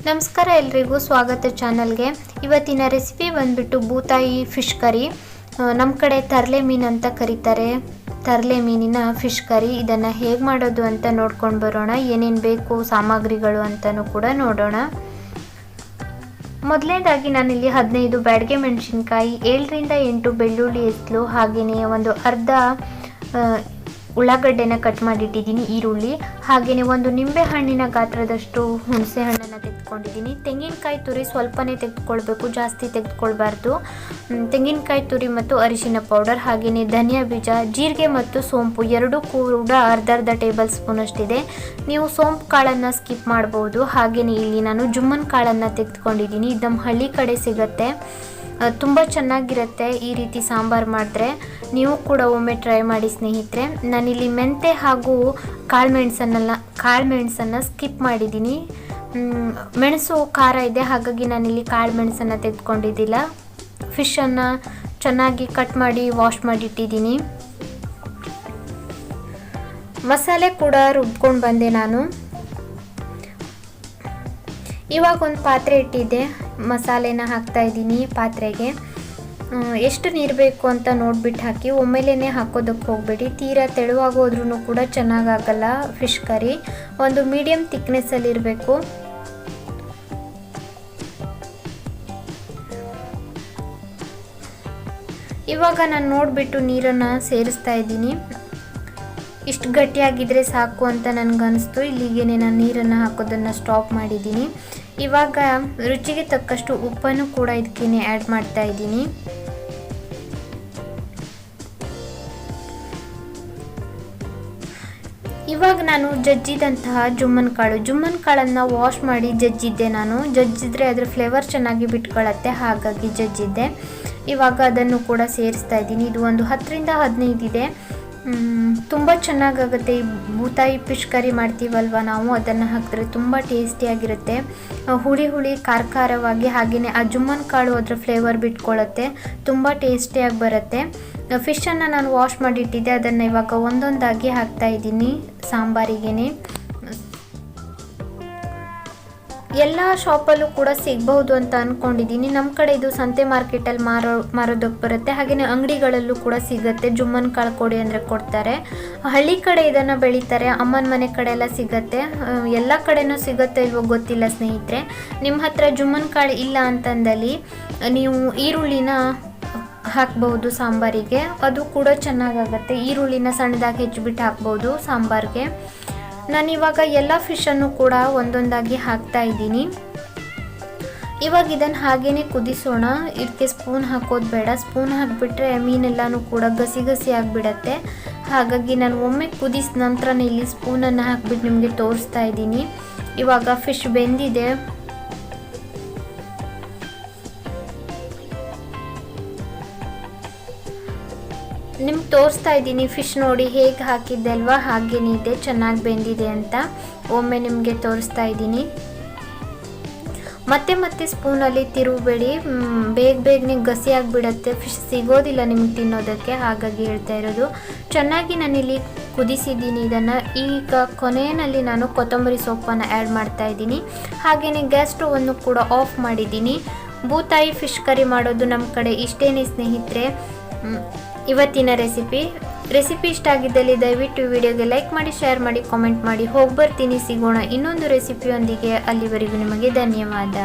ನಮಸ್ಕಾರ ಎಲ್ರಿಗೂ ಸ್ವಾಗತ ಚಾನಲ್ಗೆ. ಇವತ್ತಿನ ರೆಸಿಪಿ ಬಂದ್ಬಿಟ್ಟು ಬೂತಾಯಿ ಫಿಶ್ ಕರಿ. ನಮ್ಮ ಕಡೆ ತರಲೆ ಮೀನು ಅಂತ ಕರೀತಾರೆ. ತರಲೆ ಮೀನಿನ ಫಿಶ್ ಕರಿ ಇದನ್ನು ಹೇಗೆ ಮಾಡೋದು ಅಂತ ನೋಡ್ಕೊಂಡು ಬರೋಣ. ಏನೇನು ಬೇಕು ಸಾಮಗ್ರಿಗಳು ಅಂತಲೂ ಕೂಡ ನೋಡೋಣ. ಮೊದಲನೇದಾಗಿ ನಾನಿಲ್ಲಿ 15 ಬ್ಯಾಡಗೆ ಮೆಣಸಿನ್ಕಾಯಿ, 7ರಿಂದ 8 ಬೆಳ್ಳುಳ್ಳಿ ಎಸ್ಲು, ಹಾಗೆಯೇ ಒಂದು ಅರ್ಧ ಉಳ್ಳಾಗಡ್ಡೆನ ಕಟ್ ಮಾಡಿಟ್ಟಿದ್ದೀನಿ, ಈರುಳ್ಳಿ, ಹಾಗೆಯೇ ಒಂದು ನಿಂಬೆ ಹಣ್ಣಿನ ಗಾತ್ರದಷ್ಟು ಹುಣಸೆ ಹಣ್ಣನ್ನು ತೆಗೆದುಕೊಂಡಿದ್ದೀನಿ. ತೆಂಗಿನಕಾಯಿ ತುರಿ ಸ್ವಲ್ಪನೇ ತೆಗೆದುಕೊಳ್ಬೇಕು, ಜಾಸ್ತಿ ತೆಗೆದುಕೊಳ್ಬಾರ್ದು. ತೆಂಗಿನಕಾಯಿ ತುರಿ ಮತ್ತು ಅರಿಶಿನ ಪೌಡರ್, ಹಾಗೆಯೇ ಧನಿಯಾ ಬೀಜ, ಜೀರಿಗೆ ಮತ್ತು ಸೋಂಪು ಎರಡೂ ಕೂಡ ಅರ್ಧ ಟೇಬಲ್ ಸ್ಪೂನ್ ಅಷ್ಟಿದೆ. ನೀವು ಸೋಂಪು ಕಾಳನ್ನು ಸ್ಕಿಪ್ ಮಾಡ್ಬೋದು. ಹಾಗೆಯೇ ಇಲ್ಲಿ ನಾನು ಜುಮ್ಮನ್ ಕಾಳನ್ನು ತೆಗೆದುಕೊಂಡಿದ್ದೀನಿ. ಇದು ನಮ್ಮ ಹಳ್ಳಿ ಕಡೆ ಸಿಗುತ್ತೆ, ತುಂಬ ಚೆನ್ನಾಗಿರುತ್ತೆ. ಈ ರೀತಿ ಸಾಂಬಾರು ಮಾಡಿದ್ರೆ ನೀವು ಕೂಡ ಒಮ್ಮೆ ಟ್ರೈ ಮಾಡಿ ಸ್ನೇಹಿತರೆ. ನಾನಿಲ್ಲಿ ಮೆಂತೆ ಹಾಗೂ ಕಾಳುಮೆಣಸನ್ನು ಸ್ಕಿಪ್ ಮಾಡಿದ್ದೀನಿ. ಮೆಣಸು ಖಾರ ಇದೆ, ಹಾಗಾಗಿ ನಾನಿಲ್ಲಿ ಕಾಳುಮೆಣಸನ್ನು ತೆಗೆದುಕೊಂಡಿದ್ದಿಲ್ಲ. ಫಿಶನ್ನು ಚೆನ್ನಾಗಿ ಕಟ್ ಮಾಡಿ ವಾಶ್ ಮಾಡಿಟ್ಟಿದ್ದೀನಿ. ಮಸಾಲೆ ಕೂಡ ರುಬ್ಕೊಂಡು ಬಂದೆ ನಾನು. ಇವಾಗ ಒಂದು ಪಾತ್ರೆ ಇಟ್ಟಿದ್ದೆ, ಮಸಾಲೆನ ಹಾಕ್ತಾ ಇದ್ದೀನಿ ಪಾತ್ರೆಗೆ. ಎಷ್ಟು ನೀರು ಬೇಕು ಅಂತ ನೋಡಿಬಿಟ್ಟು ಹಾಕಿ, ಒಮ್ಮೆಲೇ ಹಾಕೋದಕ್ಕೆ ಹೋಗಬೇಡಿ. ತೀರಾ ತೆಳುವಾಗೋದ್ರೂ ಕೂಡ ಚೆನ್ನಾಗಾಗಲ್ಲ ಫಿಶ್ ಕರಿ. ಒಂದು ಮೀಡಿಯಮ್ ಥಿಕ್ನೆಸ್ಸಲ್ಲಿ ಇರಬೇಕು. ಇವಾಗ ನಾನು ನೋಡಿಬಿಟ್ಟು ನೀರನ್ನು ಸೇರಿಸ್ತಾ ಇದ್ದೀನಿ. ಇಷ್ಟು ಗಟ್ಟಿಯಾಗಿದ್ದರೆ ಸಾಕು ಅಂತ ನನಗನ್ನಿಸ್ತು. ಇಲ್ಲಿಗೆ ನಾನು ನೀರನ್ನು ಹಾಕೋದನ್ನು ಸ್ಟಾಪ್ ಮಾಡಿದ್ದೀನಿ. ಇವಾಗ ರುಚಿಗೆ ತಕ್ಕಷ್ಟು ಉಪ್ಪನ್ನು ಕೂಡ ಇದಕ್ಕೆ ಆ್ಯಡ್ ಮಾಡ್ತಾ ಇದ್ದೀನಿ. ಇವಾಗ ನಾನು ಜಜ್ಜಿದಂತಹ ಜುಮ್ಮನ್ ಕಾಳನ್ನು ವಾಶ್ ಮಾಡಿ ಜಜ್ಜಿದ್ದೆ ನಾನು. ಜಜ್ಜಿದ್ರೆ ಅದರ ಫ್ಲೇವರ್ ಚೆನ್ನಾಗಿ ಬಿಟ್ಕೊಳ್ಳುತ್ತೆ, ಹಾಗಾಗಿ ಜಜ್ಜಿದ್ದೆ. ಇವಾಗ ಅದನ್ನು ಕೂಡ ಸೇರಿಸ್ತಾ ಇದ್ದೀನಿ. ಇದು ಒಂದು 10ರಿಂದ 15 ಇದೆ. ತುಂಬ ಚೆನ್ನಾಗಾಗುತ್ತೆ. ಈ ಬೂತಾಯಿ ಫಿಶ್ ಕರಿ ಮಾಡ್ತೀವಲ್ವ ನಾವು, ಅದನ್ನು ಹಾಕಿದ್ರೆ ತುಂಬ ಟೇಸ್ಟಿಯಾಗಿರುತ್ತೆ. ಹುಳಿ ಖಾರವಾಗಿ, ಹಾಗೆಯೇ ಆ ಜುಮ್ಮನ್ ಕಾಳು ಅದರ ಫ್ಲೇವರ್ ಬಿಟ್ಕೊಳ್ಳುತ್ತೆ, ತುಂಬ ಟೇಸ್ಟಿಯಾಗಿ ಬರುತ್ತೆ. ಫಿಶನ್ನು ನಾನು ವಾಶ್ ಮಾಡಿಟ್ಟಿದ್ದೆ, ಅದನ್ನು ಇವಾಗ ಒಂದೊಂದಾಗಿ ಹಾಕ್ತಾ ಇದ್ದೀನಿ ಸಾಂಬಾರಿಗೇನೆ. ಎಲ್ಲ ಶಾಪಲ್ಲೂ ಕೂಡ ಸಿಗಬಹುದು ಅಂತ ಅಂದ್ಕೊಂಡಿದ್ದೀನಿ. ನಮ್ಮ ಕಡೆ ಇದು ಸಂತೆ ಮಾರ್ಕೆಟಲ್ಲಿ ಮಾರೋದಕ್ಕೆ ಬರುತ್ತೆ, ಹಾಗೆಯೇ ಅಂಗಡಿಗಳಲ್ಲೂ ಕೂಡ ಸಿಗುತ್ತೆ. ಜುಮ್ಮನ್ ಕಾಳು ಕೊಡಿ ಅಂದರೆ ಕೊಡ್ತಾರೆ. ಹಳ್ಳಿ ಕಡೆ ಇದನ್ನು ಬೆಳೀತಾರೆ, ಅಮ್ಮನ ಮನೆ ಕಡೆ ಎಲ್ಲ ಸಿಗುತ್ತೆ. ಎಲ್ಲ ಕಡೆನೂ ಸಿಗುತ್ತೆ ಇಲ್ವೋ ಗೊತ್ತಿಲ್ಲ ಸ್ನೇಹಿತರೆ. ನಿಮ್ಮ ಹತ್ರ ಜುಮ್ಮನ್ ಕಾಳು ಇಲ್ಲ ಅಂತಂದಲ್ಲಿ ನೀವು ಈರುಳ್ಳಿನ ಹಾಕ್ಬಹುದು ಸಾಂಬಾರಿಗೆ, ಅದು ಕೂಡ ಚೆನ್ನಾಗಾಗುತ್ತೆ. ಈರುಳ್ಳಿನ ಸಣ್ಣದಾಗಿ ಹೆಚ್ಚಿಬಿಟ್ಟು ಹಾಕ್ಬೋದು ಸಾಂಬಾರಿಗೆ. ನಾನಿವಾಗ ಎಲ್ಲ ಫಿಶನ್ನು ಕೂಡ ಒಂದೊಂದಾಗಿ ಹಾಕ್ತಾ ಇದ್ದೀನಿ. ಇವಾಗ ಇದನ್ನು ಹಾಗೇ ಕುದಿಸೋಣ. ಇದಕ್ಕೆ ಸ್ಪೂನ್ ಹಾಕೋದು ಬೇಡ. ಸ್ಪೂನ್ ಹಾಕಿಬಿಟ್ರೆ ಮೀನೆಲ್ಲನೂ ಕೂಡ ಗಸಿ ಆಗಿಬಿಡತ್ತೆ. ಹಾಗಾಗಿ ನಾನು ಒಮ್ಮೆ ಕುದಿಸಿದ ನಂತರನೇ ಇಲ್ಲಿ ಸ್ಪೂನನ್ನು ಹಾಕಿಬಿಟ್ಟು ನಿಮಗೆ ತೋರಿಸ್ತಾ ಇದ್ದೀನಿ. ಇವಾಗ ಫಿಶ್ ಬೆಂದಿದೆ. ನಿಮ್ಗೆ ತೋರಿಸ್ತಾ ಇದ್ದೀನಿ ಫಿಶ್ ನೋಡಿ ಹೇಗೆ ಹಾಕಿದ್ದೆ ಅಲ್ವಾ, ಹಾಗೇನಿದೆ, ಚೆನ್ನಾಗಿ ಬೆಂದಿದೆ ಅಂತ ಒಮ್ಮೆ ನಿಮಗೆ ತೋರಿಸ್ತಾ ಇದ್ದೀನಿ. ಮತ್ತೆ ಸ್ಪೂನಲ್ಲಿ ತಿರುಗಬೇಡಿ, ಬೇಗನೆ ಗಸಿ ಆಗಿಬಿಡತ್ತೆ. ಫಿಶ್ ಸಿಗೋದಿಲ್ಲ ನಿಮ್ಗೆ ತಿನ್ನೋದಕ್ಕೆ, ಹಾಗಾಗಿ ಹೇಳ್ತಾ ಇರೋದು. ಚೆನ್ನಾಗಿ ನಾನಿಲ್ಲಿ ಕುದಿಸಿದ್ದೀನಿ ಇದನ್ನು. ಈಗ ಕೊನೆಯಲ್ಲಿ ನಾನು ಕೊತ್ತಂಬರಿ ಸೊಪ್ಪನ್ನು ಆ್ಯಡ್ ಮಾಡ್ತಾ ಇದ್ದೀನಿ. ಹಾಗೆಯೇ ಗ್ಯಾಸ್ ಸ್ಟವನ್ನು ಕೂಡ ಆಫ್ ಮಾಡಿದ್ದೀನಿ. ಬೂತಾಯಿ ಫಿಶ್ ಕರಿ ಮಾಡೋದು ನಮ್ಮ ಕಡೆ ಇಷ್ಟೇನೆ ಸ್ನೇಹಿತರೆ. ಇವತ್ತಿನ ರೆಸಿಪಿ ಇಷ್ಟ ಆಗಿದ್ದಲ್ಲಿ ದಯವಿಟ್ಟು ವಿಡಿಯೋಗೆ ಲೈಕ್ ಮಾಡಿ, ಶೇರ್ ಮಾಡಿ, ಕಾಮೆಂಟ್ ಮಾಡಿ. ಹೋಗಿ ಬರ್ತೀನಿ, ಸಿಗೋಣ ಇನ್ನೊಂದು ರೆಸಿಪಿಯೊಂದಿಗೆ. ಅಲ್ಲಿವರೆಗೂ ನಿಮಗೆ ಧನ್ಯವಾದ.